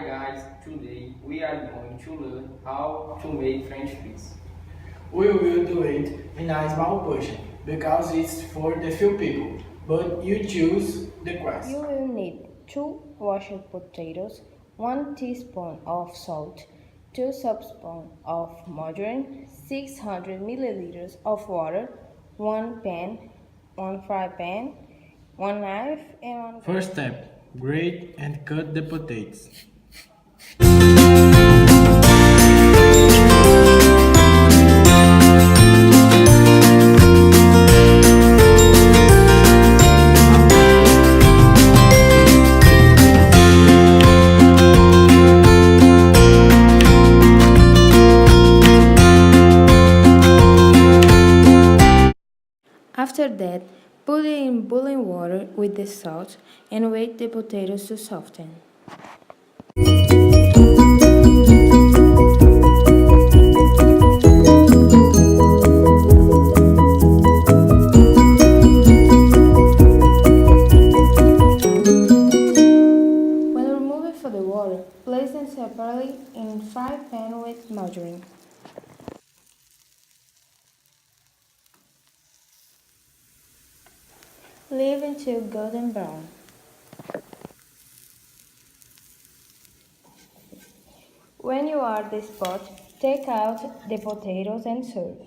guys, today we are going to learn how to make French fries. We will do it in a small portion because it's for the few people, but you choose the crust. You will need 2 washed potatoes, 1 teaspoon of salt, 2 tablespoons of margarine, 600 milliliters of water, 1 pan, 1 fry pan, 1 knife, and 1 First step, grate and cut the potatoes. After that, put it in boiling water with the salt and wait the potatoes to soften. When removed from the water, place them separately in fry pan with margarine. Leave until golden brown. When you are at the spot, take out the potatoes and serve.